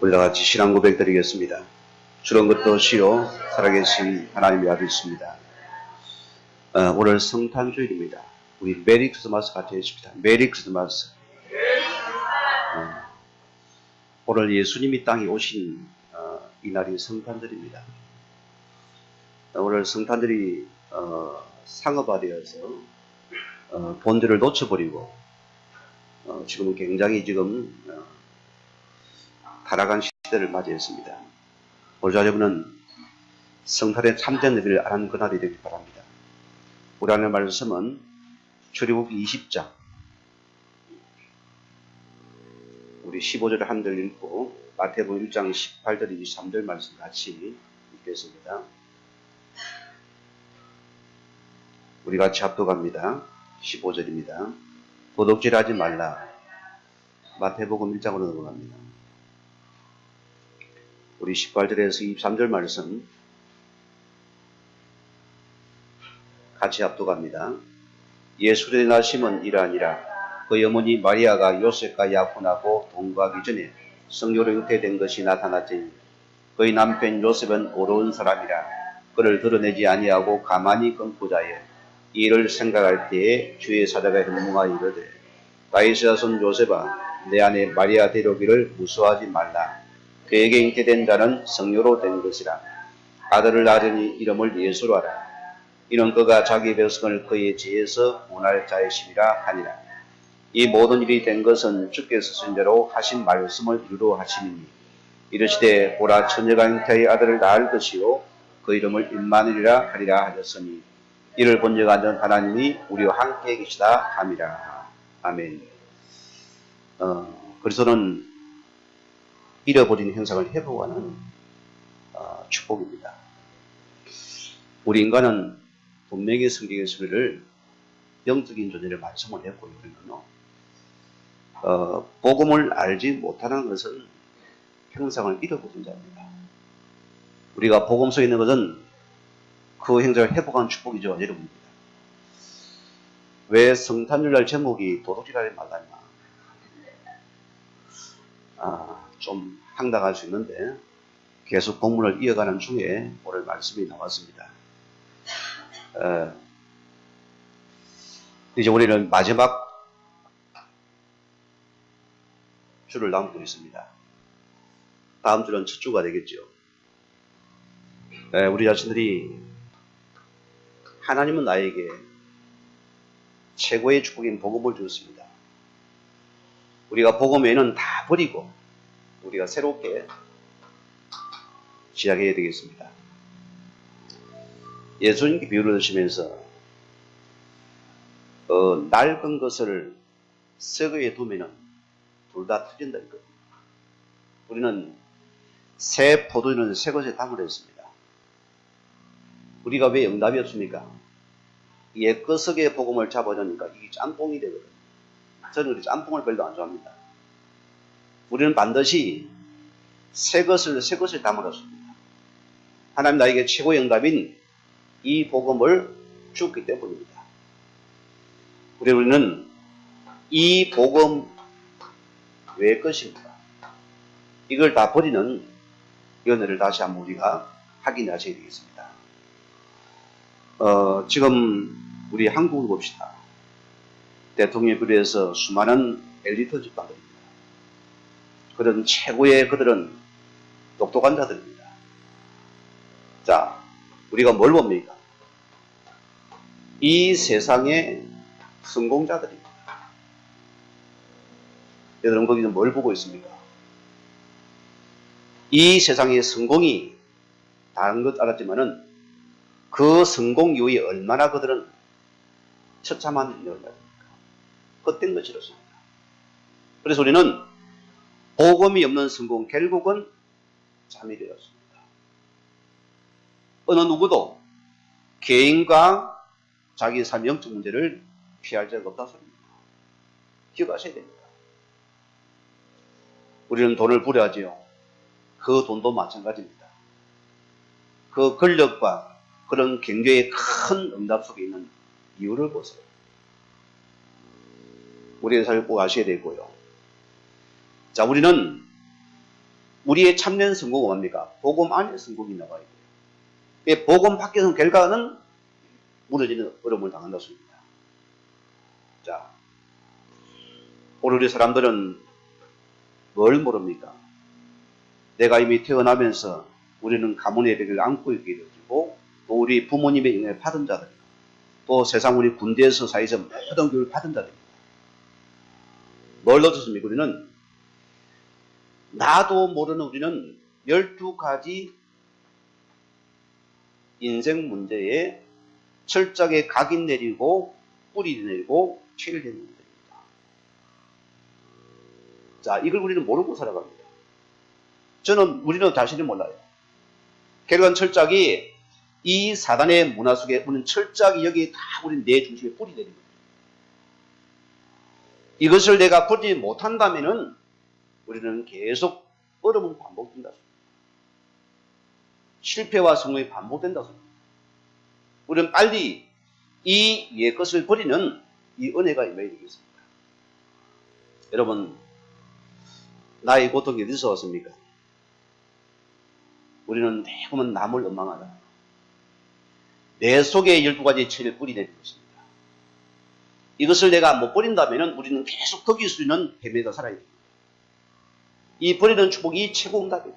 우리 다 같이 신앙 고백 드리겠습니다. 주는 것도 시요 살아계신 하나님이라 믿습니다. 오늘 성탄주일입니다. 우리 메리 크리스마스 같이 해줍시다. 메리 크리스마스. 오늘 예수님이 땅에 오신 이날이 성탄절입니다. 오늘 성탄절이 상업화되어서 본질을 놓쳐버리고 지금 굉장히 타락한 시대를 맞이했습니다. 오늘 여러분은 성탄의 참된 의미를 아는 그날이 되길 바랍니다. 우리 하나님의 말씀은 출애굽기 20장 우리 15절을 한 절 읽고 마태복음 1장 18절 23절 말씀 같이 읽겠습니다. 우리 같이 합독합니다. 15절입니다. 도둑질하지 말라. 마태복음 1장으로 넘어갑니다. 우리 18절에서 23절 말씀 같이 합독합니다. 예수의 나심은 이러하니라. 그의 어머니 마리아가 요셉과 약혼하고 동거하기 전에 성녀로 잉태된 것이 나타났지니 그의 남편 요셉은 어려운 사람이라 그를 드러내지 아니하고 가만히 끊고 자여 이를 생각할 때에 주의 사자가 현몽하여 이르되 다윗의 자손 요셉아 내 아내 마리아 데려오기를 무서워하지 말라. 그에게 잉태된 자는 성녀로 된 것이라. 아들을 낳으니 이름을 예수로 하라. 이는 그가 자기 백성을 그의 지에서 구원할 자이심이라 하니라. 이 모든 일이 된 것은 주께서 선지자로 하신 말씀을 이루려 하심이니 이르시되 보라 처녀가 잉태하여 아들을 낳을 것이요 그 이름을 임마누엘이라 하리라 하셨으니 이를 본 적 안전 하나님이 우리와 함께 계시다 함이라. 아멘. 그리스도는 잃어버린 행상을 회복하는 축복입니다. 우리 인간은 분명히 성경의 소리를 영적인 존재를 말씀을 했고요. 우리는 복음을 알지 못하는 것은 평생을 잃어버린 자입니다. 우리가 복음 속에 있는 것은 그 행사를 회복한 축복이죠. 여러분입니다. 왜 성탄절날 제목이 도둑질하지 말라냐? 좀 황당할 수 있는데 계속 본문을 이어가는 중에 오늘 말씀이 나왔습니다. 이제 우리는 마지막 주를 남고 있습니다. 다음 주는 첫 주가 되겠죠. 우리 자신들이 하나님은 나에게 최고의 축복인 복음을 주었습니다. 우리가 복음 외에는 다 버리고 우리가 새롭게 시작해야 되겠습니다. 예수님께 비유를 드시면서 낡은 것을 썩어에 두면은 둘 다 터진다 이거든요. 우리는 새 포도주는 새 것에 담으려 했습니다. 우리가 왜 응답이 없습니까? 옛것의 복음을 잡아놓으니까 이게 짬뽕이 되거든요. 저는 그래서 짬뽕을 별로 안 좋아합니다. 우리는 반드시 새 것을 담으렸습니다. 하나님 나에게 최고의 응답인 이 복음을 주었기 때문입니다. 우리는 이 복음 외의 것입니다. 이걸 다 버리는 연애를 다시 한번 우리가 확인하셔야 되겠습니다. 지금 우리 한국을 봅시다. 대통령에 비롯해서 수많은 엘리트 집단들입니다. 그런 최고의 그들은 똑똑한 자들입니다. 자, 우리가 뭘 봅니까? 이 세상의 성공자들입니다. 여러분 거기서 뭘 보고 있습니까? 이 세상의 성공이 다른 것 알았지만은 그 성공 이후에 얼마나 그들은 처참한 일을 합니까? 헛된 것이었습니다. 그래서 우리는 복음이 없는 성공 결국은 잠이 되었습니다. 어느 누구도 개인과 자기 삶의 영적 문제를 피할 자가 없다 소리입니다. 기억하셔야 됩니다. 우리는 돈을 부려하지요. 그 돈도 마찬가지입니다. 그 권력과 그런 경제의 큰 응답 속에 있는 이유를 보세요. 우리의 삶을 꼭 아셔야 되고요. 자, 우리는 우리의 참된 성공은 뭡니까? 복음 안에 성공이 나와야 돼요. 복음 밖에서 결과는 무너지는 어려움을 당한다 소리입니다. 자, 오늘 우리 사람들은 뭘 모릅니까? 내가 이미 태어나면서 우리는 가문의 배를 안고 있게 되어지고 또 우리 부모님의 영향을 받은 자들, 또 세상 우리 군대에서 사이에서 모든 교육을 받은 자들입니다. 뭘 얻었습니까? 우리는 나도 모르는 우리는 12가지 인생 문제에 철저하게 각인 내리고 뿌리 내리고 체를 내는 겁니다. 자, 이걸 우리는 모르고 살아갑니다. 우리는 자신이 몰라요. 결국은 철저하게 이 사단의 문화 속에 우리는 철저하게 여기 다 우리 내 중심에 뿌리 내린 겁니다. 이것을 내가 버리지 못한다면은 우리는 계속 어려움은 반복된다. 실패와 성공이 반복된다. 우리는 빨리 이 위의 것을 버리는 이 은혜가 임해야 되겠습니다. 여러분, 나의 고통이 어디서 왔습니까? 우리는 대부분 남을 원망하다. 내 속에 12가지 체를 뿌리내는 것입니다. 이것을 내가 못 버린다면 우리는 계속 거기 수 있는 헤매다 살아야 됩니다. 이 버리는 축복이 최고 응답이다.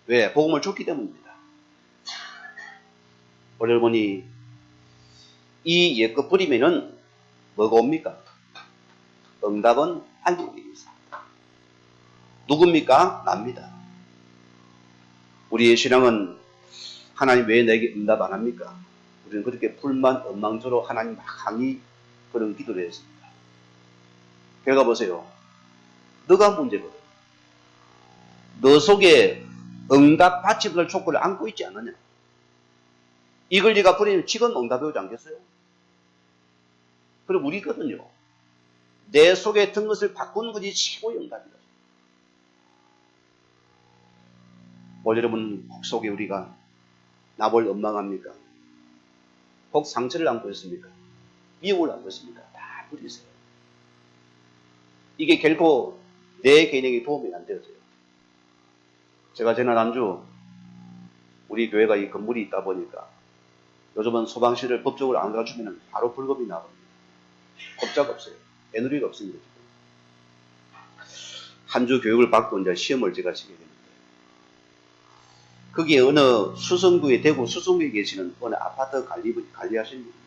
왜? 복음을 줬기 때문입니다. 오늘 여러분이 이 옛것 버리면은 뭐가 옵니까? 응답은 안정되겠습니다. 누굽니까? 납니다. 우리의 신앙은 하나님 왜 내게 응답 안 합니까? 우리는 그렇게 불만, 엉망조로 하나님 항의 그런 기도를 했습니다. 결과 보세요. 너가 문제거든. 너 속에 응답 받지 못할 촉구를 안고 있지 않느냐? 이걸 네가 버리면 지금 응답이 오지 않겠어요? 그럼 우리거든요. 내 속에 든 것을 바꾸는 것이 최고의 응답이다. 오늘 여러분 속에 우리가 나를 원망합니까? 혹 상처를 안고 있습니까? 미움을 안고 있습니까? 다 버리세요. 이게 결코 내 개인에게 도움이 안 되어져요. 제가 지난주 우리 교회가 이 건물이 있다 보니까 요즘은 소방실을 법적으로 안 가주면 바로 벌금이 나옵니다. 법자가 없어요. 애누리가 없습니다. 한 주 교육을 받고 이제 시험을 제가 치게 됩니다. 거기에 어느 수성구에 대구 수성구에 계시는 어느 아파트 관리하시는 분입니다.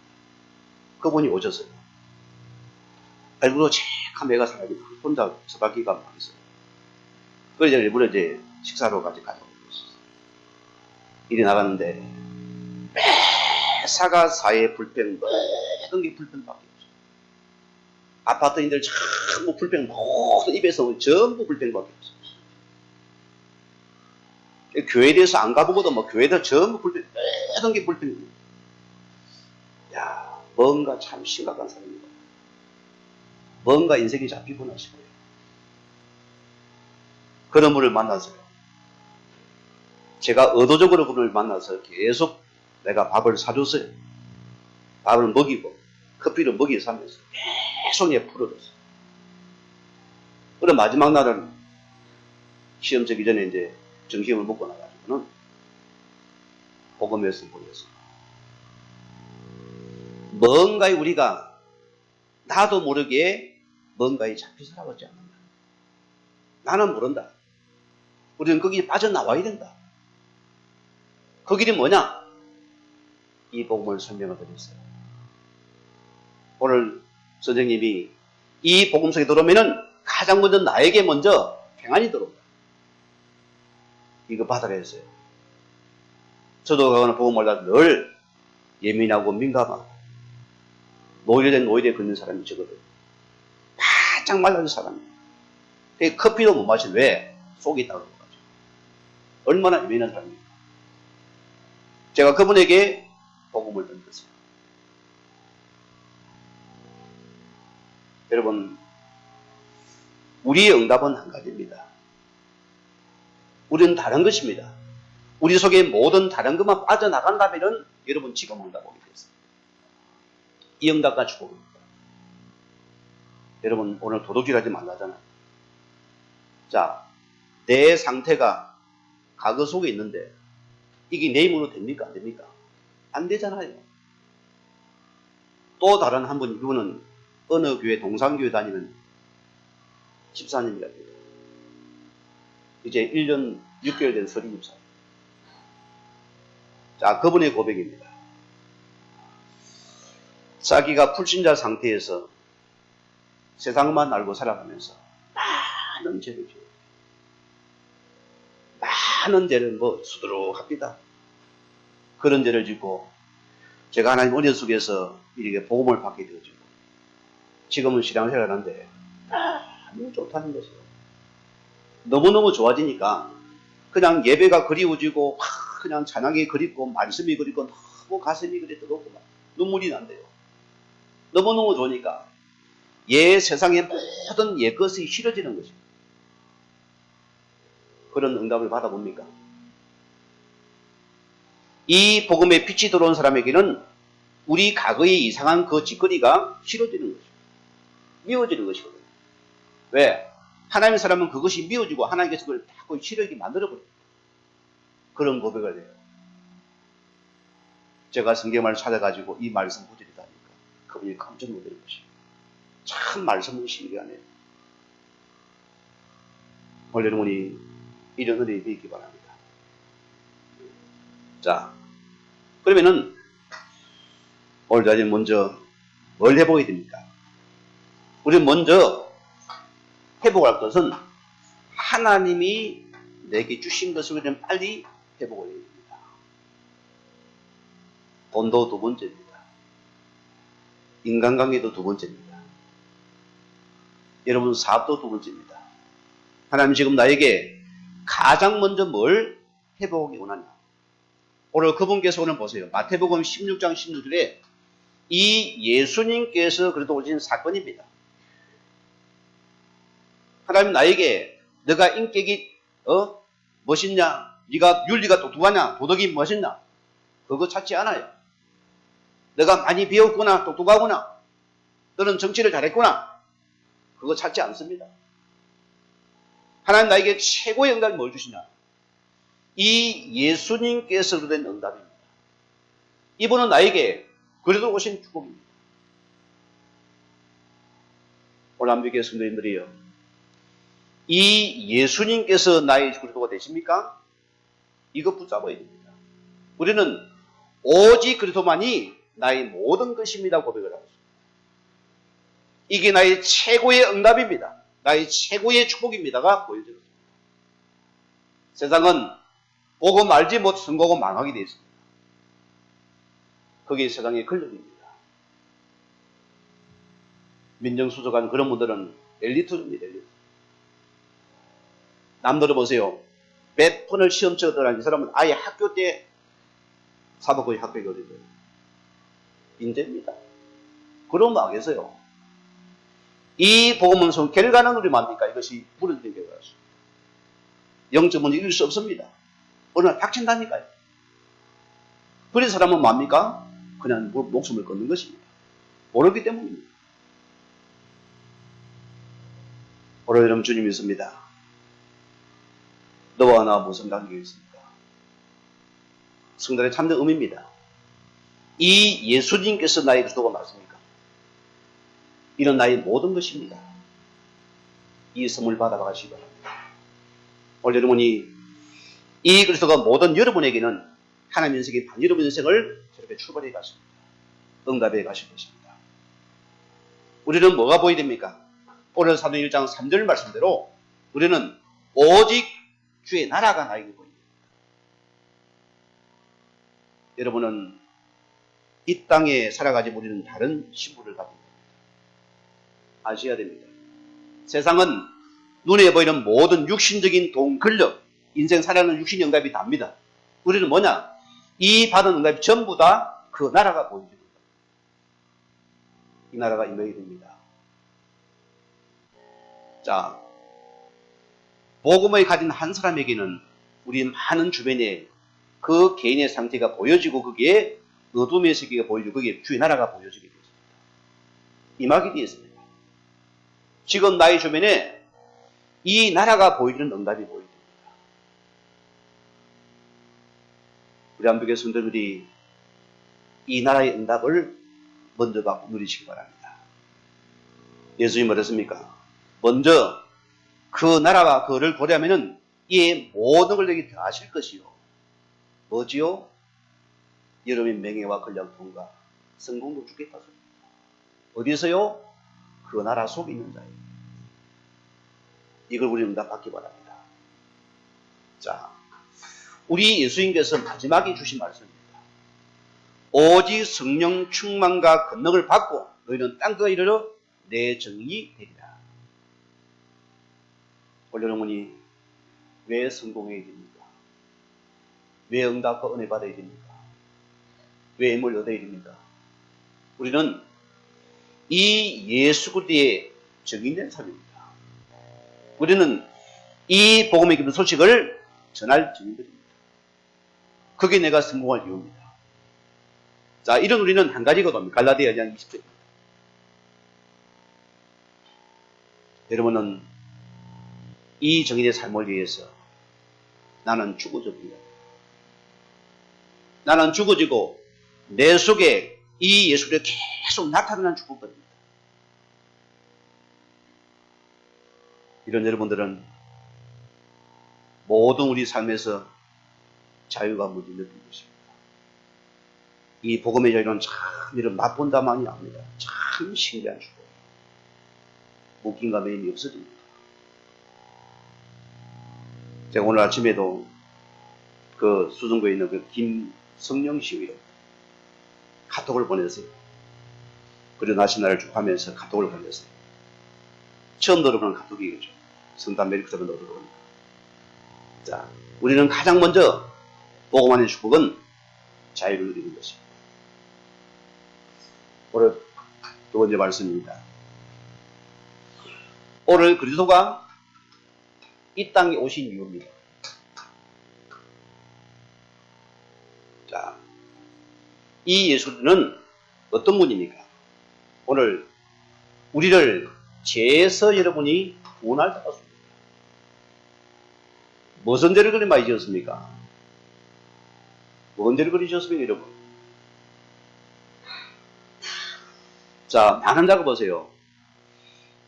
그분이 오셨어요. 얼굴로 체크한 애가 사람이 혼자 서바퀴가 막 있어요. 그래서 일부러 이제 식사로 같이 가져오고 있었어요. 일이 나갔는데 매사가 사이에 불평, 모든 게 불평밖에 없어요. 아파트인들 전부 불평, 모든 입에서 전부 불평밖에 없어요. 교회에 대해서 안 가보고도 뭐 교회에서 전부 불평, 모든 게 불평입니다. 야, 뭔가 참 심각한 사람입니다. 뭔가 인생이 잡히구나 싶어요. 그런 분을 만나서요. 제가 의도적으로 그분을 만나서 계속 내가 밥을 사줬어요. 밥을 먹이고 커피를 먹이면서 계속 얘 풀어줬어요. 그럼 마지막 날은 시험 치기 전에 이제 점심을 먹고 나가지고는 복음 말씀 보냈어요. 뭔가에 우리가 나도 모르게 뭔가에 잡혀 살아가지 않는다. 나는 모른다. 우리는 거기에 빠져나와야 된다. 그 길이 뭐냐? 이 복음을 설명을 드렸어요. 오늘 선생님이 이 복음 속에 들어오면은 가장 먼저 나에게 먼저 평안이 들어온다. 이거 받아야 했어요. 저도 그거는 복음 알다 늘 예민하고 민감하고 노일에 걷는 사람이 저거든. 바짝 말라진 사람이에요. 커피도 못 마시는 왜? 속이 있다고 그러는 거죠. 얼마나 예민한 사람입니까? 제가 그분에게 복음을 던졌어요. 여러분, 우리의 응답은 한 가지입니다. 우리는 다른 것입니다. 우리 속에 모든 다른 것만 빠져나간다면 여러분 지금 응답 오게 됐습니다. 이 응답과 축복입니다. 여러분 오늘 도둑질하지 말라잖아요. 자, 내 상태가 과거 속에 있는데 이게 내 힘으로 됩니까? 안 됩니까? 안 되잖아요. 또 다른 한 분, 이분은 어느 교회, 동산교회 다니는 집사님이랍니다. 이제 1년 6개월 된 서리 집사. 자, 그분의 고백입니다. 자기가 불신자 상태에서 세상만 알고 살아가면서 많은 죄를 지어요. 많은 죄를 수두룩합니다. 그런 죄를 짓고 제가 하나님 은혜 속에서 이렇게 복음을 받게 되어지고 지금은 신앙생활을 하는데 너무 좋다는 것이에요. 너무너무 좋아지니까 그냥 예배가 그리워지고 그냥 찬양이 그립고 말씀이 그립고 너무 가슴이 그래 뜨겁고 막 눈물이 난대요. 너무너무 좋으니까 세상의 모든 것이 싫어지는 것입니다. 그런 응답을 받아봅니까? 이 복음의 빛이 들어온 사람에게는 우리 과거의 이상한 그 짓거리가 싫어지는 것이죠. 미워지는 것이거든요. 왜? 하나님의 사람은 그것이 미워지고 하나님께서 그걸 자꾸 싫어하게 만들어버려요. 그런 고백을 해요. 제가 성경을 찾아가지고 이 말씀 구절이다 하니까 그분이 깜짝 놀라는 것이에요. 참 말씀은 신기하네요. 오늘 여러분이 이런 은혜에 있기 바랍니다. 자, 그러면은 오늘 저희는 먼저 뭘 해보게 됩니까? 우리는 먼저 회복할 것은 하나님이 내게 주신 것을 우리는 빨리 회복을 해야 됩니다. 돈도 두 번째입니다. 인간관계도 두 번째입니다. 여러분 사업도 두 번째입니다. 하나님 지금 나에게 가장 먼저 뭘 회복하기 원하냐? 오늘 그분께서 오늘 보세요. 마태복음 16장 16절에 이 예수님께서 그래도 오신 사건입니다. 하나님 나에게 너가 인격이 멋있냐? 네가 윤리가 똑똑하냐? 도덕이 멋있냐? 그거 찾지 않아요. 너가 많이 배웠구나, 똑똑하구나. 너는 정치를 잘했구나. 그거 찾지 않습니다. 하나님 나에게 최고의 응답이 뭘 주시냐? 이 예수님께서 그된 응답입니다. 이분은 나에게 그래도 오신 축복입니다. 오늘 한국의 성도님들이요. 이 예수님께서 나의 그리스도가 되십니까? 이거 붙잡아야 됩니다. 우리는 오직 그리스도만이 나의 모든 것입니다 고백을 하고 있습니다. 이게 나의 최고의 응답입니다. 나의 최고의 축복입니다가 보여지는 것입니다. 세상은 복음 알지 못 선고하고 망하게 되어 있습니다. 그게 세상의 권력입니다. 민정수석한 그런 분들은 엘리트입니다. 엘리트. 남들을 보세요. 100분을 시험 쳐들어간 이 사람은 아예 학교 때 사법고시 합격이 어디고요. 인재입니다. 그런 마음에서요. 이 복음은 결과는 우리 뭡니까? 이것이 불은된 결과였습니다. 0점은 이길 수 없습니다. 어느 날 닥친다니까요. 그런 사람은 뭡니까? 그냥 목숨을 끊는 것입니다. 모르기 때문입니다. 오늘 여러분 주님 믿습니다. 너와 나 무슨 관계가 있습니까? 성단의 참된 의미입니다. 이 예수님께서 나의 그리스도가 맞습니까? 이런 나의 모든 것입니다. 이 선물 받아가시기 바랍니다. 오늘 여러분이 이 그리스도가 모든 여러분에게는 하나님 인생의 반 여러분 인생을 저렇게 출발해 가십니다. 응답해 가실 것입니다. 우리는 뭐가 보여야 됩니까? 오늘 사도행 1장 3절 말씀대로 우리는 오직 주의 나라가 나에게 보입니다. 여러분은 이 땅에 살아가지 우리는 다른 신분을 가지고 있습니다. 아셔야 됩니다. 세상은 눈에 보이는 모든 육신적인 돈, 권력, 인생 살아가는 육신 응답이 답니다. 우리는 뭐냐? 이 받은 응답이 전부 다 그 나라가 보여줍니다. 이 나라가 임하게 됩니다. 자, 복음을 가진 한 사람에게는 우리 많은 주변에 그 개인의 상태가 보여지고 그게 어둠의 세계가 보여지고 그게 주의 나라가 보여지게 되었습니다. 임하게 되었습니다. 지금 나의 주변에 이 나라가 보여주는 응답이 보여줍니다. 우리 한국의 성도들이 이 나라의 응답을 먼저 받고 누리시기 바랍니다. 예수님이 뭐랬습니까? 먼저 그 나라와 그를 고려하면은 이 모든 걸 내게 더하실 것이요. 뭐지요? 여러분의 명예와 권력, 돈과 성공도 주겠다. 어디서요? 그 나라 속에 있는 자예요. 이걸 우리는 다 받기 바랍니다. 자, 우리 예수님께서 마지막에 주신 말씀입니다. 오직 성령 충만과 권능을 받고 너희는 땅끝에 이르러 내 정의 되리라. 오늘 여러분이 왜 성공해야 됩니까? 왜 응답과 은혜 받아야 됩니까? 왜 힘을 얻어야 됩니까? 우리는 이 예수 그리스도의 정의된 삶입니다. 우리는 이 복음의 기쁜 소식을 전할 증인들입니다. 그게 내가 성공할 이유입니다. 자, 이런 우리는 한 가지거든요. 갈라디아 2장 20절입니다. 여러분은 이 정의의 삶을 위해서 나는 죽어져 버립니다. 나는 죽어지고 내 속에 이 예수를 계속 나타나는 죽어버립니다. 이런 여러분들은 모든 우리 삶에서 자유가 무디 느낀 것입니다. 이 복음의 자유는 참 이런 맛본다만이 아닙니다. 참 신기한 축복. 묶임과 매임이 없어집니다. 제가 오늘 아침에도 그 수성구에 있는 그 김성령 씨의 카톡을 보냈어요. 그리고 나신 날을 축하하면서 카톡을 보냈어요. 처음 들어보는 카톡이겠죠. 성탄 메리 크리스마스 들어보니까. 자, 우리는 가장 먼저 복음 안의 축복은 자유를 누리는 것입니다. 오늘 두 번째 말씀입니다. 오늘 그리스도가 이 땅에 오신 이유입니다. 자, 이 예수는 어떤 분입니까? 오늘 우리를 죄에서 여러분이 구원할 때 왔습니다. 무슨 죄를 그리 많이 지었습니까? 무슨 죄를 그리 지었습니까, 여러분? 자, 많은 자가 보세요.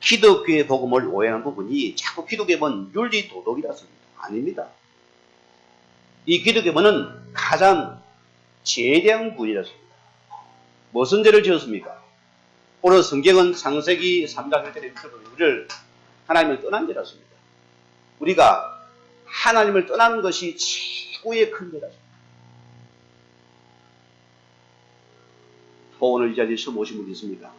기독교의 복음을 오해하는 부분이 자꾸 기독교는 윤리 도덕이라 씁니다. 아닙니다. 이 기독교는 가장 죄에 대한 구원이라 씁니다. 무슨 죄를 지었습니까? 오늘 성경은 창세기 3장 1절에 우리를 하나님을 떠난 죄라 씁니다. 우리가 하나님을 떠난 것이 최고의 큰 죄라 씁니다. 오늘 이 자리에 처음 오신 분 있습니까?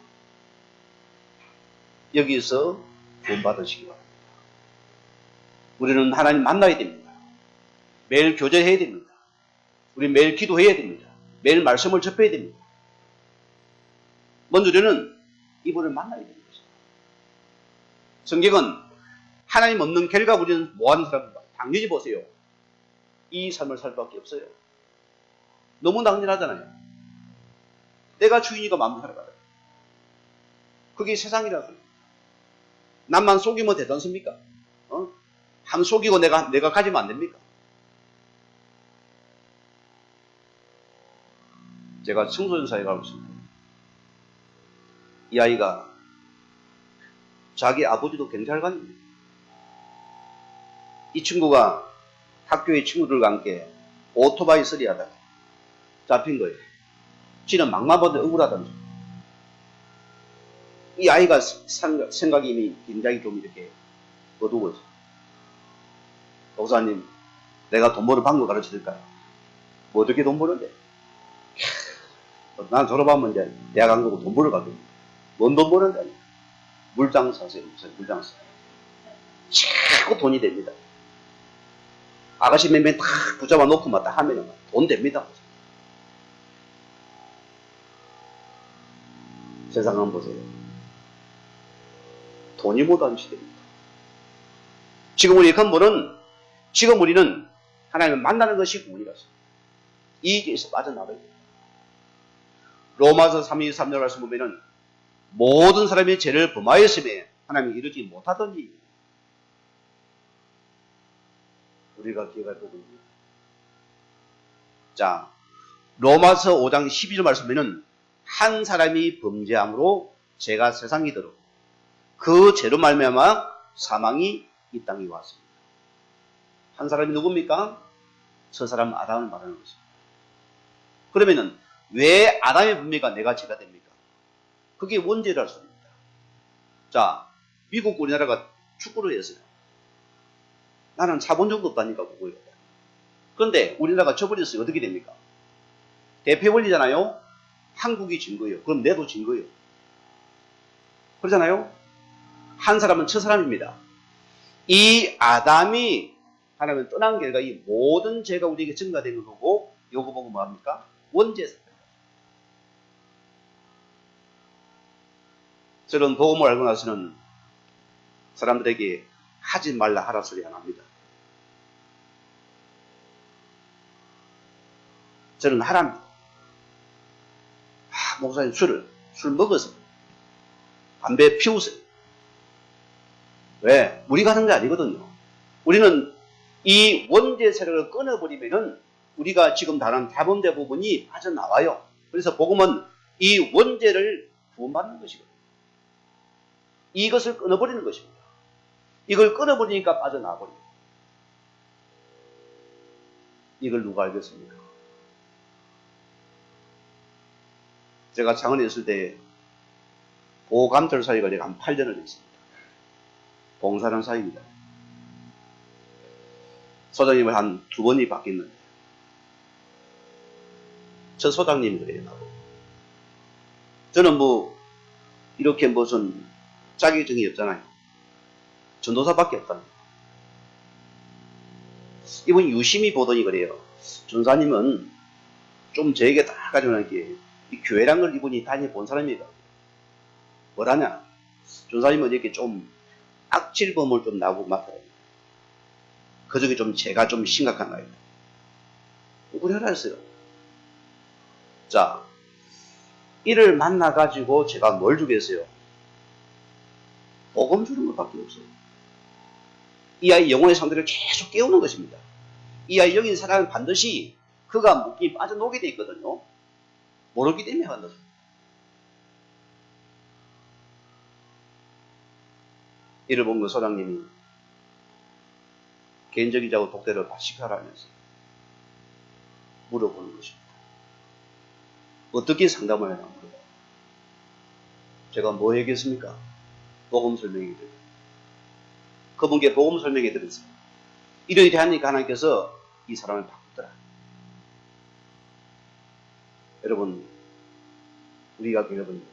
여기서 구원 받으시기 바랍니다. 우리는 하나님 만나야 됩니다. 매일 교제해야 됩니다. 우리 매일 기도해야 됩니다. 매일 말씀을 접해야 됩니다. 먼저 우리는 이분을 만나야 되는 것입니다. 성경은 하나님 없는 결과 우리는 뭐하는 사람입니다. 당연히 보세요. 이 삶을 살 수밖에 없어요. 너무 당연하잖아요. 내가 주인이가 마음대로 살아가요. 그게 세상이라서. 남만 속이면 되잖습니까? 한 속이고 내가 가지면 안 됩니까? 제가 청소년사에 가고 있습니다. 이 아이가 자기 아버지도 경찰관입니다. 이 친구가 학교의 친구들과 함께 오토바이 쓰리 하다가 잡힌 거예요. 지는 막마보다 억울하다면서. 이 아이가 생각이 이미 굉장히 좀 이렇게 어두워져. 목사님, 내가 돈 버는 방법 가르쳐 줄까요? 뭐 어떻게 돈 버는데? 난 졸업하면 이제 대학 간 거고 돈 벌어 가거든요. 뭔 돈 버는데? 물장사 하세요. 무슨 물장사. 최고 돈이 됩니다. 아가씨 몇명 다 붙잡아 놓고 막 다 하면은 돈 됩니다. 세상 한번 보세요. 돈이 못한 시대입니다. 지금 우리 근본은, 지금 우리는 하나님을 만나는 것이 구원이라서 이 길에서 빠져나가야 됩니다. 로마서 3절 말씀 보면은 모든 사람이 죄를 범하였음에 하나님이 이루지 못하던 일입니다. 우리가 기억할 부분입니다. 자, 로마서 5장 12절 말씀에는 한 사람이 범죄함으로 죄가 세상에 들어 그 죄로 말미암아 사망이 이 땅에 왔습니다. 한 사람이 누굽니까? 저 사람 아담을 말하는 것입니다. 그러면은 왜 아담의 범죄가 내가 죄가 됩니까? 그게 원죄를 할 수 있습니다. 자, 미국 우리나라가 축구를 했어요. 나는 차본 적도 없다니까 그거예요. 그런데 우리나라가 져버렸어요. 어떻게 됩니까? 대표 원리잖아요. 한국이 진 거예요. 그럼 내도 진 거예요. 그러잖아요. 한 사람은 첫 사람입니다. 이 아담이 하나님을 떠난 결과 이 모든 죄가 우리에게 증가되는 거고, 요거 보고 뭐합니까? 원죄. 저는 복음을 알고 나서는 사람들에게 하지 말라 하라 소리 안 합니다. 저는 하랍니다. 목사님 술 먹어서 담배 피우세요. 왜? 우리가 하는 게 아니거든요. 우리는 이 원죄 세력을 끊어버리면은 우리가 지금 다른 대범대 부분이 빠져나와요. 그래서 복음은 이 원죄를 구원받는 것이거든요. 이것을 끊어버리는 것입니다. 이걸 끊어버리니까 빠져나와버려요. 이걸 누가 알겠습니까? 제가 창원에 있을 때 보감들 사이가 내가 한 8년을 했습니다. 봉사하는 사이입니다. 소장님을 한 2번이 바뀌었는데 저 소장님이 그래요. 저는 이렇게 무슨 자격증이 없잖아요. 전도사밖에 없답니다. 이분 유심히 보더니 그래요. 전사님은 좀 저에게 다 가져오는 게 이 교회란 걸 이분이 다녀본 사람이다. 뭐라냐? 전사님은 이렇게 좀 악질범을 좀 나보고 맡아요. 그 중에 좀 제가 좀 심각한 거예요. 그걸 하라 했어요. 자, 이를 만나가지고 제가 뭘 주겠어요? 복음 주는 것밖에 없어요. 이 아이 영혼의 상태를 계속 깨우는 것입니다. 이 아이 여기 있는 사람은 반드시 그가 묶이 빠져나오게 돼 있거든요. 모르기 때문에 하는 것입니다. 이를 본 그 소장님이 개인적이자고 독대를 시켜라면서 물어보는 것입니다. 어떻게 상담을 해야 합니까? 제가 뭐 얘기했습니까? 복음 설명해 드려요. 그분께 복음 설명해 드렸어요. 이러이러 하니까 하나님께서 이 사람을 바꾸더라. 여러분, 우리가 여러분입니다.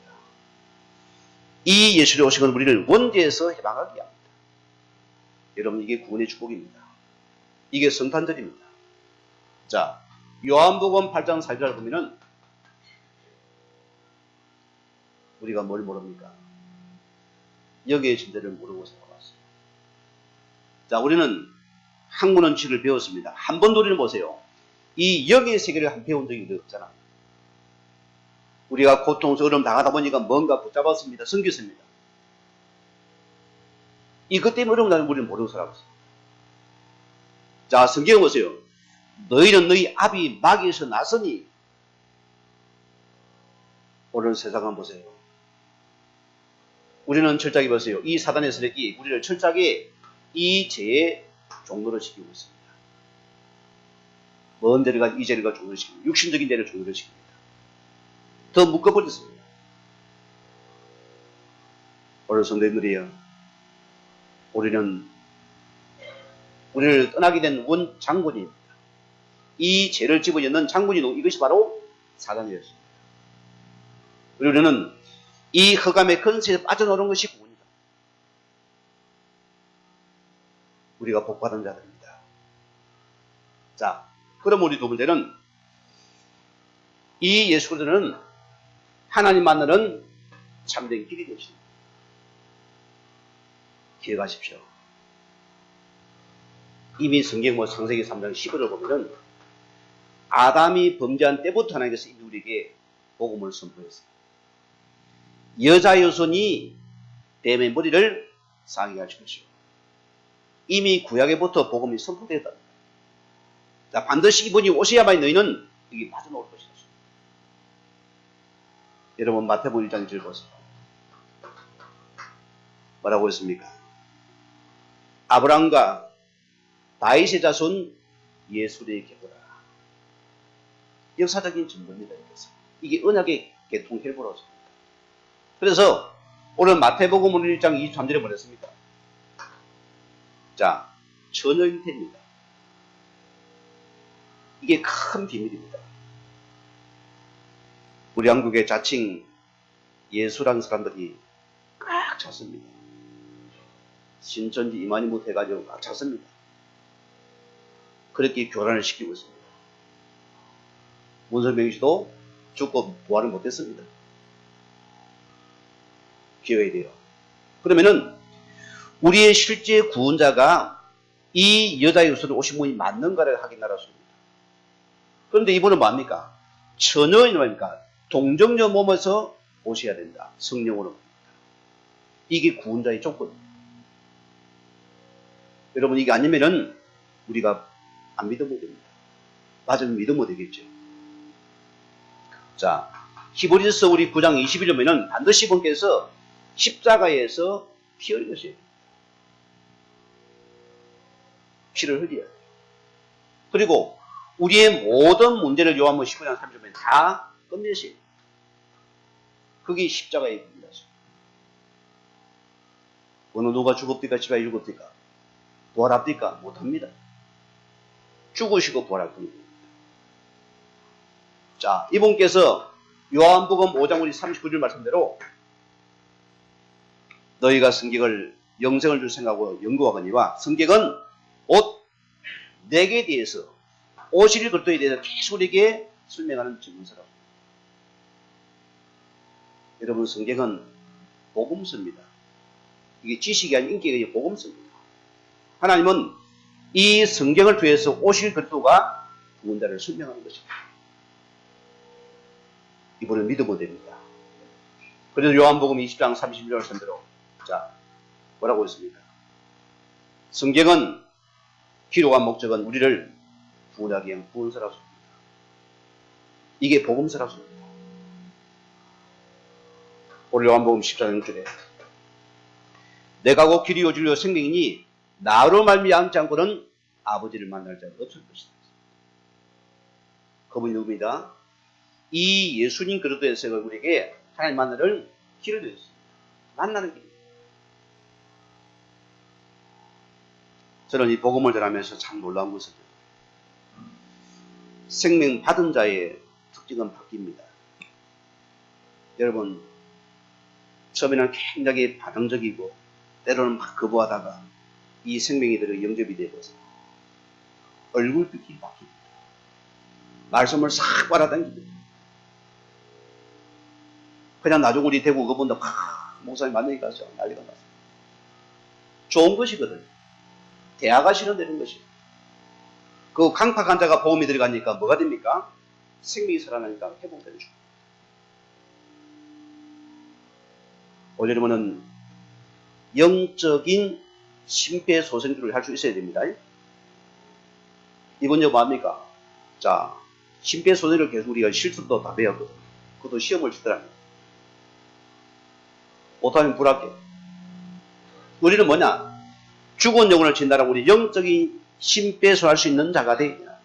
이 예수를 오신 건 우리를 원죄에서 해방하게 합니다. 여러분, 이게 구원의 축복입니다. 이게 성탄절입니다. 자, 요한복음 8장 4절을 보면은 우리가 뭘 모릅니까? 여기의 진대를 모르고 살아왔어요. 자, 우리는 학문원칙을 배웠습니다. 한 번도 우리는 보세요. 이 여기의 세계를 한 배운 적이 없잖아. 우리가 고통스러움 당하다 보니까 뭔가 붙잡았습니다. 섬겼습니다. 이것 때문에 어려운 날 우리는 모르고 살아왔어요. 자, 성경 보세요. 너희는 너희 아비 마귀에서 났으니 오늘 세상을 보세요. 우리는 철저하게 보세요. 이 사단의 세력이 우리를 철저하게 이 죄의 종로를 시키고 있습니다. 먼 데를 이 죄를 종로를 시킵니다. 육신적인 죄를 종로를 시킵니다. 더 묶어버렸습니다. 오늘 성도님들이여, 우리를 떠나게 된 원 장군입니다. 이 죄를 집어넣는 장군이 이것이 바로 사단이었습니다. 우리는 이 흑암의 근세에 빠져나오는 것이 구원이다. 우리가 복받은 자들입니다. 자, 그럼 우리 두 번째는 이 예수 그리스도는 하나님 만나는 참된 길이 되십니다. 기억하십시오. 이미 성경 창세기 3장 15절 보면은 아담이 범죄한 때부터 하나님께서 이미 우리에게 복음을 선포했어요. 여자 여손이 뱀의 머리를 상하게 하실 것이고 이미 구약에부터 복음이 선포되었다. 자, 반드시 이분이 오셔야만 너희는 여기 빠져나올 것이다. 여러분 마태복음 1장 1절 보세요. 뭐라고 했습니까? 아브라함과 다윗의 자손 예수의 계보라. 역사적인 증거입니다. 이게 언약의 개통혈보라고 합니다. 그래서 오늘 마태복음 1장 23절에 뭐랬습니까? 자, 전형태입니다. 이게 큰 비밀입니다. 우리 한국의 자칭 예수라는 사람들이 꽉 찼습니다. 신천지 이만희못 해가지고 꽉 찼습니다. 그렇게 교란을 시키고 있습니다. 문선명 씨도 죽고 부활을 못했습니다. 기회야 돼요. 그러면은 우리의 실제 구원자가 이 여자의 유수로 오신 분이 맞는가를 확인하라습니다. 그런데 이분은 뭡니까? 처녀인 뭡니까? 동정녀 몸에서 오셔야 된다. 성령으로. 이게 구원자의 조건입니다. 여러분 이게 아니면은 우리가 안 믿으면 됩니다. 맞으면 믿으면 되겠죠. 자, 히브리서 우리 9장 21절 보면은 반드시 분께서 십자가에서 피 흘리셔야 됩니다. 피를 흘려야 돼요. 그리고 우리의 모든 문제를 요한복음 19장 30절 보면 다 끝내셔야 돼요. 그게 십자가의 겁니다. 어느 누가 죽었디까 집에 죽었디까 부활합니까? 못합니다. 죽으시고 부활할 겁니다. 자, 이분께서 요한복음 5장 우리 39절 말씀대로 너희가 성경을 영생을 줄 생각하고 연구하거니와 성경은 곧 내게 대해서 오실 그리스도에 대해서 계속 우리에게 설명하는 증거서라고. 여러분 성경은 복음서입니다. 이게 지식이 아닌 인격이 아닌 복음서입니다. 하나님은 이 성경을 통해서 오실 그리스도가 구원자를 설명하는 것입니다. 이분을 믿으면 됩니다. 그래서 요한복음 20장 31절 말씀대로 자 뭐라고 했습니까? 성경은 기록한 목적은 우리를 구원하기 위한 구원서라고 합니다. 이게 복음서라고 합니다. 오늘 요한복음 14장 6절에 내가 곧 길이요 진리요 생명이니 나로 말미암지 않고는 아버지를 만날 자가 없을 것이다. 그분이 누굽니다? 이 예수님 그리스도에서 우리에게 하나님 만나는 길을 주셨습니다. 만나는 길. 저는 이 복음을 전하면서 참 놀라운 것은 생명 받은 자의 특징은 바뀝니다. 여러분 처음에는 굉장히 반응적이고 때로는 막 거부하다가 이 생명이 들어 영접이 되어서 얼굴빛이 바뀝니다. 말씀을 싹 빨아당깁니다. 그냥 나중 우리 대구 그분도 목사님 만나니까 난리가 났어요. 좋은 것이거든요. 대학 가시는 되는 것이에요. 그 강팍 환자가 보험이 들어가니까 뭐가 됩니까? 생명이 살아나니까 회복되는 중. 오늘은 영적인 심폐소생술을 할 수 있어야 됩니다. 이번요 뭡니까? 자, 심폐소생술을 계속 우리가 실습도 다 배웠거든요. 그것도 시험을 치더라고요. 못하면 불합격. 우리는 뭐냐? 죽은 영혼을 진단하고 우리 영적인 심폐소할 수 있는 자가 되냐.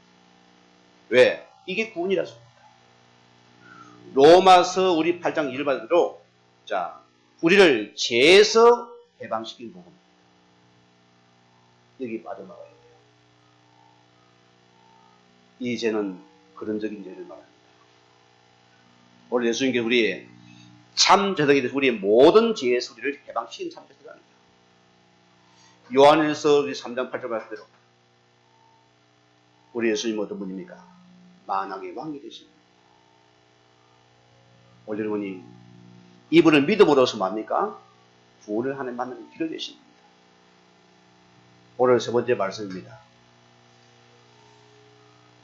왜? 이게 구원이라서. 로마서 우리 8장 1절 말대로 자, 우리를 죄에서 해방시킨 복음. 여기 빠져나가야 돼요. 이 죄는 그런적인 죄를 말합니다. 오늘 예수님께서 우리의 참 제사장이 돼서 우리의 모든 죄에서 우리를 해방시킨 참 제사장입니다. 요한일서 우리 3장 8절 말씀대로 우리 예수님은 어떤 분입니까? 만왕의 왕이 되십니다. 오늘 여러분이 이분을 믿음으로써 뭡니까? 구원을 하나님 만나는 길을 되십니다. 오늘 세 번째 말씀입니다.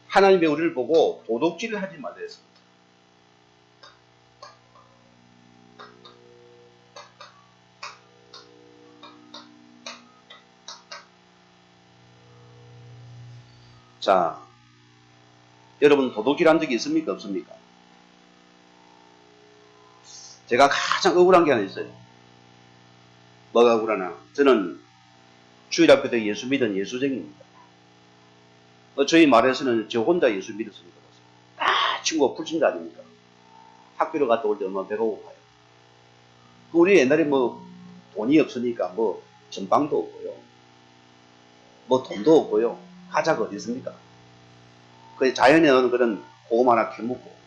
하나님의 우리를 보고 도둑질을 하지 말라 했습니다. 자, 여러분 도둑질한 적이 있습니까? 없습니까? 제가 가장 억울한 게 하나 있어요. 뭐가 억울하나? 저는 주일학교 때 예수 믿은 예수쟁입니다. 저희 말에서는 저 혼자 예수 믿었습니다. 다 친구가 불신자 아닙니까? 학교를 갔다 올 때 얼마나 배가 고파요. 우리 옛날에 뭐 돈이 없으니까 뭐 전방도 없고요. 뭐 돈도 없고요. 하자가 어디 있습니까? 그 자연에 어느 그런 고구마 하나 캐먹고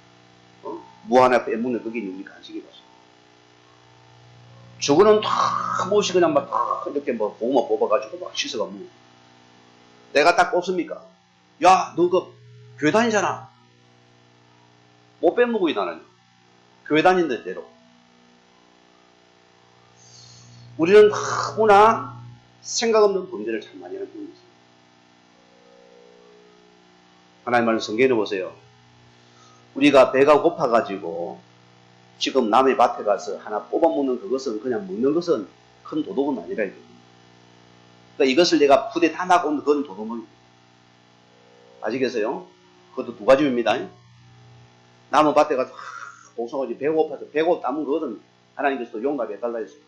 무 하나 빼먹는 그게 우리 간식이었어요. 저거는 다 무엇이 그냥 막 이렇게 뭐 고구마 뽑아가지고 막 씻어가 먹고. 내가 딱 뽑습니까? 야, 너 그 교회 다니잖아. 못 빼먹고 나는 교회 다니는 대로. 우리는 너무나 생각 없는 범죄를 참 많이 하는 분이 있어요. 하나님 말씀 성경에 보세요. 우리가 배가 고파가지고 지금 남의 밭에 가서 하나 뽑아먹는 그것은 그냥 먹는 것은 큰 도둑은 아니라 이거예요. 그러니까 이것을 내가 부대 다 나고 오는 그건 도둑은 아시겠어요? 그것도 두 가지입니다. 남의 밭에 가서 복숭아지 배가 고파서 배고 남은 그것은 하나님께서 용납해 달라 했어요.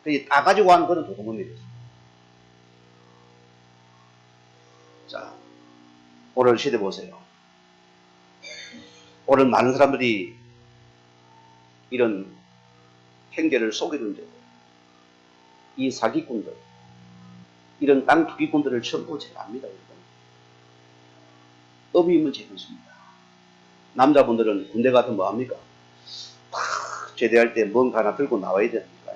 그게 따가지고 하는 그런 도둑놈이었어요. 자, 오늘 시대 보세요. 오늘 많은 사람들이 이런 행계를 속이는데 이 사기꾼들, 이런 땅 투기꾼들을 전부 제거합니다. 업이 있면 제거습니다. 남자분들은 군대 가서 뭐합니까? 탁 제대할 때 뭔가 하나 들고 나와야 됩니까?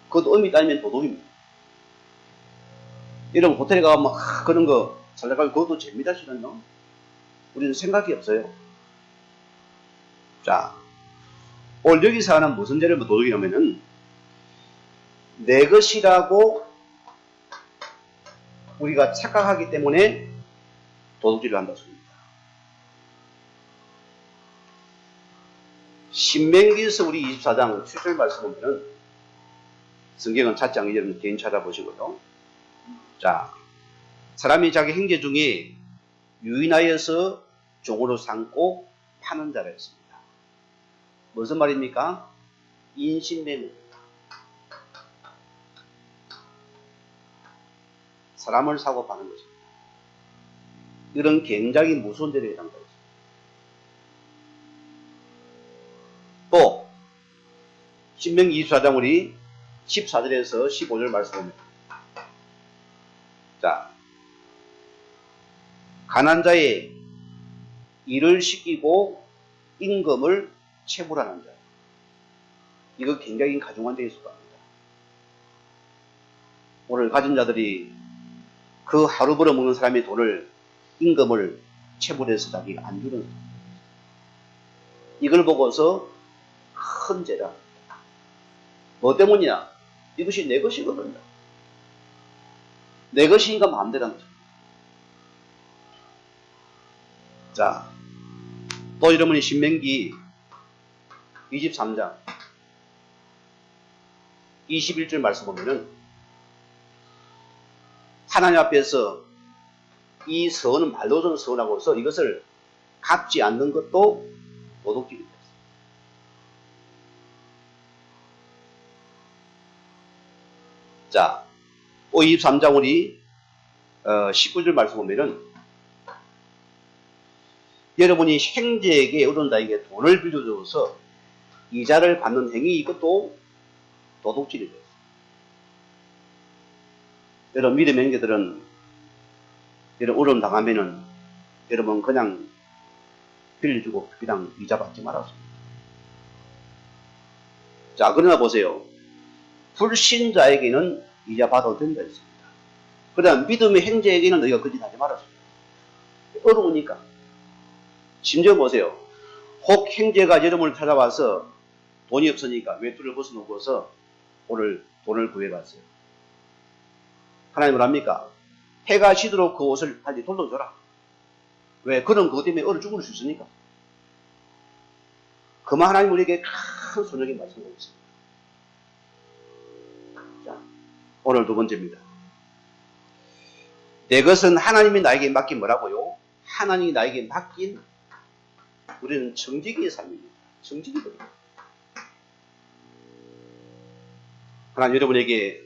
그것도 업이 따지면 도둑입니다. 이런 호텔에 가면 막 그런 거 살려가면 그것도 죄입니다. 실은요. 우리는 생각이 없어요. 자, 오늘 여기서 하는 무슨 죄를 도둑이냐면은 내 것이라고 우리가 착각하기 때문에 도둑질을 한다 소리입니다. 신명기에서 우리 24장 7절 말씀 보면은 성경은 찾지 않기 전에 개인 찾아보시고요. 자, 사람이 자기 행제 중에 유인하여서 종으로 삼고 파는 자가 있습니다. 무슨 말입니까? 인신매매입니다. 사람을 사고 파는 것입니다. 이런 굉장히 무서운 죄에 해당되어 있습니다. 또 신명기 24장 우리 14절에서 15절 말씀입니다. 자, 가난한 자의 일을 시키고 임금을 체불하는 자. 이거 굉장히 가중한 데에 속합니다. 오늘 가진 자들이 그 하루 벌어먹는 사람의 돈을 임금을 체불해서 자기가 안 주는 이걸 보고서 큰 죄라. 뭐 때문이냐? 이것이 내 것이거든요. 내 것이니까 마음대로 하는 거죠. 자, 또 여러분이 신명기 23장 21절 말씀 보면은 하나님 앞에서 이 서원은 말로서는 서원하고 해서 이것을 갚지 않는 것도 도둑질입니다. 자, 23장 우리 19절 말씀 보면은 여러분이 형제에게 어려운 자에게 돈을 빌려줘서 이자를 받는 행위 이것도 도둑질이 돼요. 여러분 믿음의 형제들은 여러분 어려움 당하면은 여러분 그냥 빌려주고 그냥 이자 받지 말았습니다. 자, 그러나 보세요. 불신자에게는 이자 받아도 된다 했습니다. 그다음 믿음의 형제에게는 너희가 거짓하지 말았습니다. 어려우니까. 심지어 보세요. 혹 형제가 여러분을 찾아와서 돈이 없으니까 외투를 벗어놓고서 오늘 돈을 구해갔어요. 하나님은 합니까? 해가 지도록 그 옷을 다시 돌려줘라. 왜? 그럼 그것 때문에 얼어 죽을 수 있으니까. 그만 하나님 우리에게 큰 소명의 말씀을 하겠습니다. 자, 오늘 두 번째입니다. 내 것은 하나님이 나에게 맡긴 뭐라고요? 하나님이 나에게 맡긴 우리는 정직의 삶입니다. 정직이거든요. 하나님 여러분에게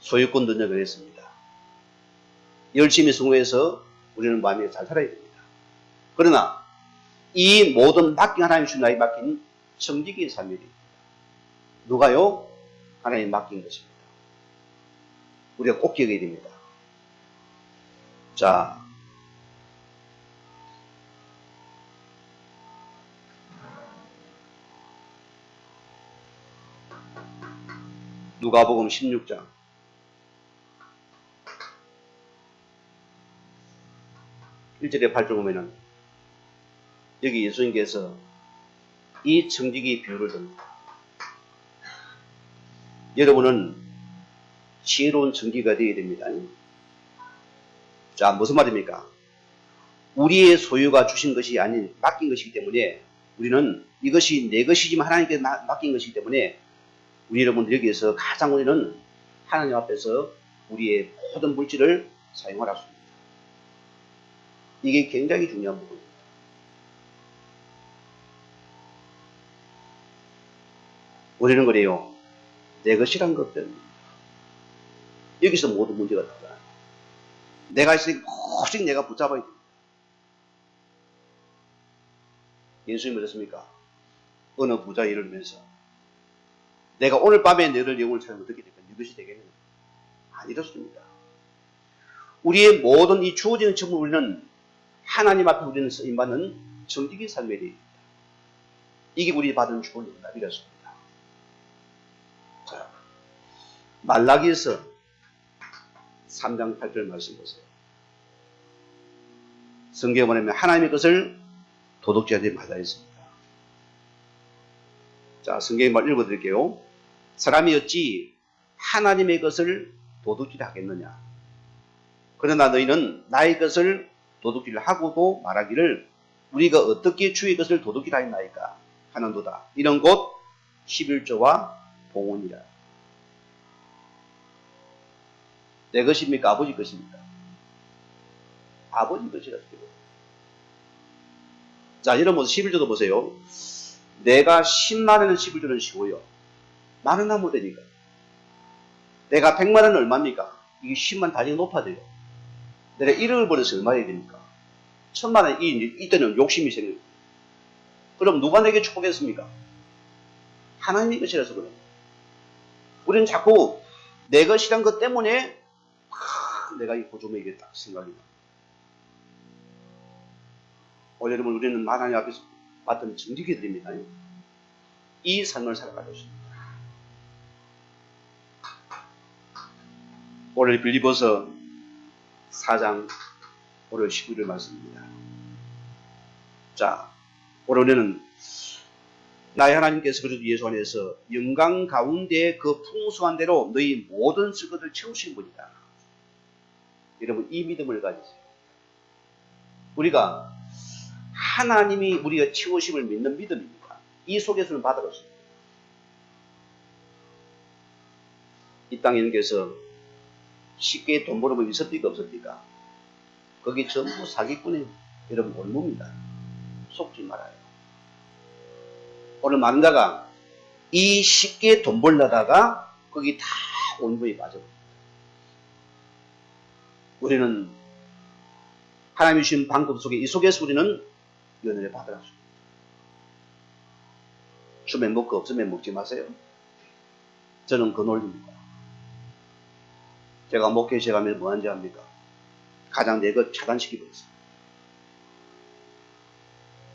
소유권 능력을 했습니다. 열심히 수고해서 우리는 마음에 잘 살아야 됩니다. 그러나 이 모든 맡긴 하나님 주신 나에게 맡긴 정직의 삶입니다. 누가요? 하나님 맡긴 것입니다. 우리가 꼭 기억해야 됩니다. 자, 누가복음 16장 1절에 8절 보면은 여기 예수님께서 이 정직의 비유를 듭니다. 여러분은 지혜로운 정직가 되어야 됩니다. 자, 무슨 말입니까? 우리의 소유가 주신 것이 아닌 맡긴 것이기 때문에 우리는 이것이 내 것이지만 하나님께 맡긴 것이기 때문에 우리 여러분들 여기에서 가장 우리는 하나님 앞에서 우리의 모든 물질을 사용할 수 있습니다. 이게 굉장히 중요한 부분입니다. 우리는 그래요. 내 것이란 것 때문에 여기서 모든 문제가 나타나요. 내가 있으니 오직 내가 붙잡아야 됩니다. 예수님이 그랬습니까? 어느 부자 예를 들면서 내가 오늘 밤에 너를 영혼을 찾으면 어떻게 될까? 네 것이 되겠느냐? 안 이렇습니다. 우리의 모든 이 주어지는 전부 우리는 하나님 앞에 우리는 쓰임받는 정직의 삶에 대해 이게 우리 받은 좋은 응답이었습니다. 자, 말라기에서 3장 8절 말씀 보세요. 성경에 보면 하나님의 것을 도둑질하지 말라 했습니다. 자, 성경의 말 읽어드릴게요. 사람이 어찌 하나님의 것을 도둑질하겠느냐? 그러나 너희는 나의 것을 도둑질하고도 말하기를 우리가 어떻게 주의 것을 도둑질하였나이까 하는도다. 이런 곧 11조와 봉헌이라. 내 것입니까? 아버지 것입니까? 아버지 것이라. 자, 여러분 11조도 보세요. 내가 10만 원은 11조는 쉬워요. 만 원 하면 되니까. 내가 100만 원은 얼마입니까? 이게 10만 단위가 높아져요. 내가 1억을 벌어서 얼마 해야 됩니까? 1000만 원, 이때는 욕심이 생겨요. 그럼 누가 내게 축복했습니까? 하나님의 것이라서 그래요. 우리는 자꾸 내 것이란 것 때문에 내가 이 보조면 이게 딱 생각이 나. 오늘 여러분 우리는 하나님 앞에서 받던 정직해 드립니다. 이 삶을 살아가고 있습니다. 오늘 빌립보서 4장 오늘 19절 말씀입니다. 자, 오늘 우리는 나의 하나님께서 그리스도 예수 안에서 영광 가운데 그 풍성한 대로 너희 모든 쓸 것을 채우신 분이다. 여러분 이 믿음을 가지세요. 우리가 하나님이 우리가 채우심을 믿는 믿음입니다. 이 속에서는 받아봤습니다. 이 땅에 있는 데서 쉽게 돈 벌어보면 있었습니까? 없었습니까? 거기 전부 사기꾼의 여러분 올무입니다. 속지 말아요. 오늘 많은 자가 이 쉽게 돈 벌려다가 거기 다 올무에 빠져버립니다. 우리는 하나님이 주신 방법 속에 이 속에서 우리는 연애를 받으라. 주면 먹고 없으면 먹지 마세요. 저는 그 논리입니다. 제가 목회 시작하면 뭐 하는지 압니까? 가장 내 것 차단시키고 있습니다.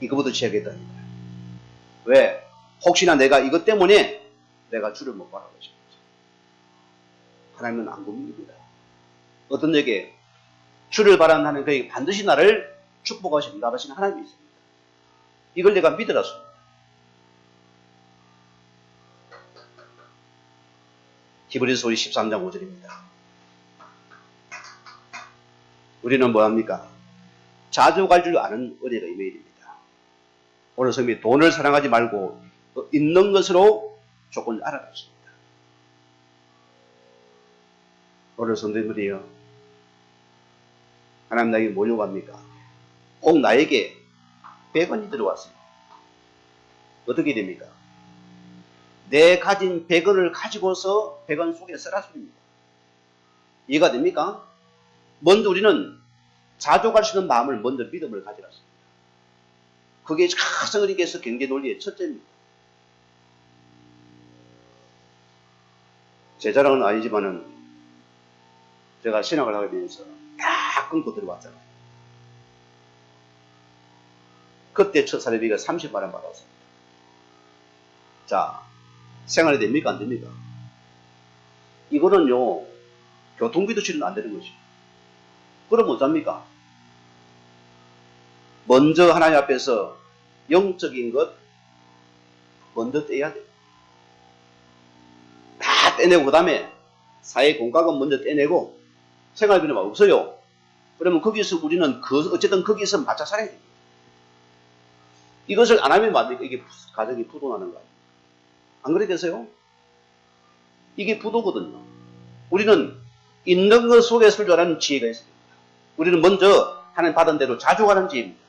이거부터 시작했다니까. 왜? 혹시나 내가 이것 때문에 내가 주를 못 바라고 싶어요. 하나님은 안 고민입니다. 어떤 에게 주를 바라는 하나님 그에게 반드시 나를 축복하시고 응답하시는 하나님이 있습니다. 이걸 내가 믿으라서. 히브리서 13장 5절입니다. 우리는 뭐합니까? 자족할 줄 아는 은혜가 임해야 됩니다. 오늘 성경이 돈을 사랑하지 말고 있는 것으로 조건 알아갔습니다. 오늘 성도님들이요. 하나님 나에게 뭘 요구합니까? 꼭 나에게 100원이 들어왔어요. 어떻게 됩니까? 내 가진 100원을 가지고서 100원 속에 쓰라 소리입니다. 이해가 됩니까? 먼저 우리는 자족할 수 있는 마음을 먼저 믿음을 가지라. 그게 가장 어리게서 경제 논리의 첫째입니다. 제 자랑은 아니지만은 제가 신학을 하게 되면서 다 끊고 들어왔잖아요. 그때 첫 사례비가 30만 원 받았습니다. 자, 생활이 됩니까? 안 됩니까? 이거는요, 교통비도 치료는 안 되는 거죠. 그럼 못 삽니까? 먼저 하나님 앞에서 영적인 것 먼저 떼야 돼요. 다 떼내고 그 다음에 사회 공과금 먼저 떼내고 생활비는 막 없어요. 그러면 거기서 우리는 어쨌든 거기서 맞춰 살아야 돼요. 이것을 안 하면 뭡니까? 이게 가정이 부도나는 거예요. 안 그러겠어요? 이게 부도거든요. 우리는 있는 것 속에 설교하는 지혜가 있습니다. 우리는 먼저 하나님 받은 대로 자족하는 지혜입니다.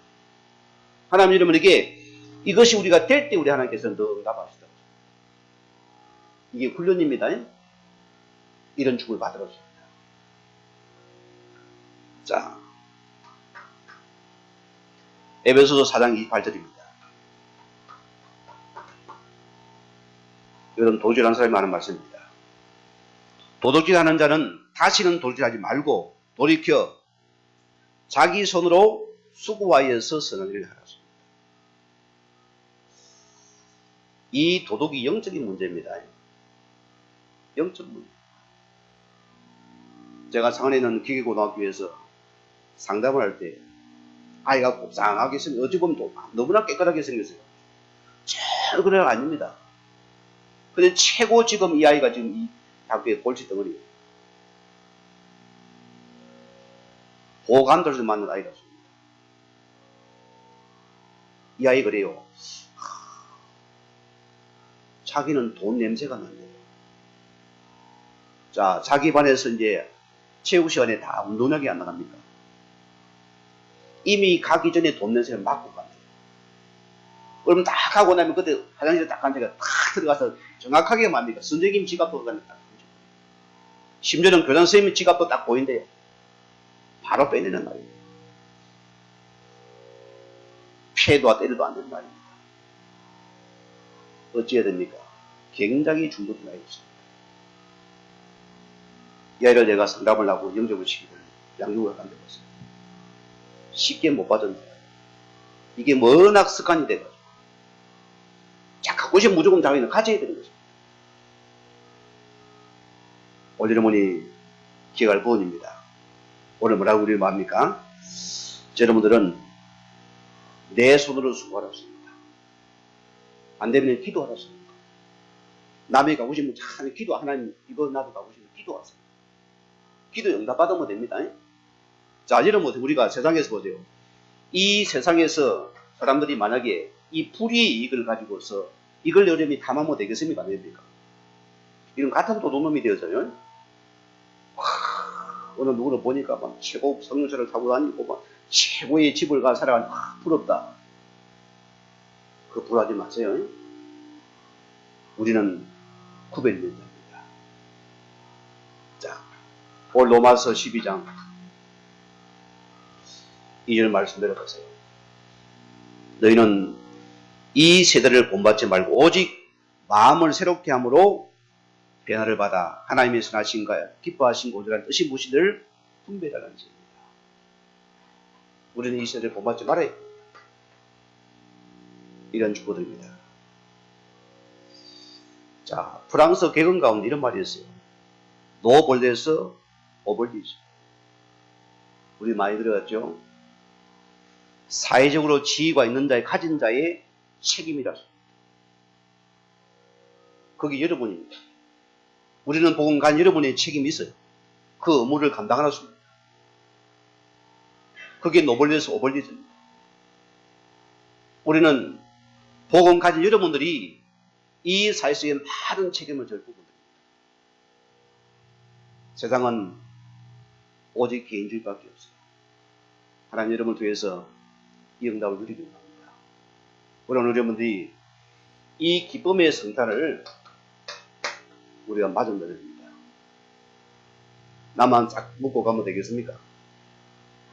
하나님 이름은 이것이 우리가 될 때 우리 하나님께서는 더 응답하시다. 이게 훈련입니다. 이런 축을 받들었습니다. 자, 에베소서 4장 28절입니다. 이런 도질한 사람이 하는 말씀입니다. 도둑질하는 자는 다시는 도둑질하지 말고 돌이켜 자기 손으로 수고하여서 선한 일을 하라. 이 도덕이 영적인 문제입니다. 영적 문제. 제가 상안에 있는 기계고등학교에서 상담을 할 때 아이가 곱상하게 생겼어요. 어찌 보면 너무나 깨끗하게 생겼어요. 그런 애가 아닙니다. 근데 최고 지금 이 아이가 지금 이 학교의 골치 덩어리예요. 보호감독을 만난 아이가 있습니다. 이 아이 그래요. 자기는 돈 냄새가 난대요. 자, 자기 반에서 이제 체육 시간에 다 운동하게 안 나갑니까? 이미 가기 전에 돈 냄새를 맡고 간대요. 그럼 딱 가고 나면 그때 화장실에 딱 간 제가 탁 들어가서 정확하게 맙니까? 선생님 지갑도 딱 심지어는 교장 선생님 지갑도 딱 보인대요. 바로 빼내는 말입니다. 패도 때려도 안 되는 말입니다. 어찌해야 됩니까? 굉장히 중독이 나 있습니다. 이 아이를 내가 상담을 하고 영접을 시키고 양육을 안 되고 있습니다. 쉽게 못 빠졌는데 이게 워낙 습관이 돼가지고 자, 갖고 싶으면 무조건 자기는 가져야 되는 것입니다. 올여러분이 기억할 부분입니다. 오늘 뭐라고 우리를 말합니까? 여러분들은 내 손으로 수고하라 습니다. 안 되면 기도하라 습니다. 남이 가고 싶으면 참 기도 하나님 이거 나도 가고 싶으면 기도하세요. 기도 응답 받으면 됩니다. 자, 여러분 우리가 세상에서 보세요. 이 세상에서 사람들이 만약에 이 불의의 이익을 가지고서 이걸 여러분이 탐하면 되겠습니까? 안 됩니까? 이런 같은 도둑놈이 되어서요. 어느 누구를 보니까 막 최고 성능차를 타고 다니고 막 최고의 집을 가 살아가니 부럽다. 그거 부러워하지 마세요. 우리는 구별된 자입니다. 자, 올 로마서 12장 2절 말씀 내려보세요. 너희는 이 세대를 본받지 말고 오직 마음을 새롭게 함으로 변화를 받아 하나님의 선하신가 기뻐하신 고절한 뜻이 무엇이들 분별하라는 것입니다. 우리는 이 세대를 본받지 말아야 이런 축복드립니다. 자, 프랑스 개근 가운데 이런 말이 있어요. 노벌레서 오벌리지. 우리 많이 들어갔죠? 사회적으로 지위가 있는 자의 가진 자의 책임이라서. 그게 여러분입니다. 우리는 복음 간 여러분의 책임이 있어요. 그 의무를 감당하라 습니다. 그게 노벌레서 오벌리즈입니다. 우리는 복음 가진 여러분들이 이 사회성의 많은 책임을 질 부분입니다. 세상은 오직 개인주의밖에 없어요. 하나님 여러분을 통해서 이 응답을 누리기 원합니다. 오늘 여러분들이 이 기쁨의 성탄을 우리가 마저 넣어야 됩니다. 나만 싹 먹고 가면 되겠습니까?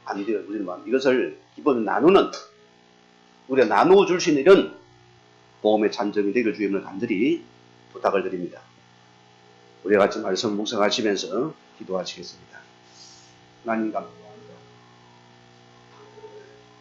안 돼요. 우리는 이것을 기쁨을 나누는, 우리가 나누어 줄 수 있는 이런 복음의 잔점이 되길 주님을 간절히 부탁을 드립니다. 우리가 같이 말씀 묵상하시면서 기도하시겠습니다. 하나님 감사합니다.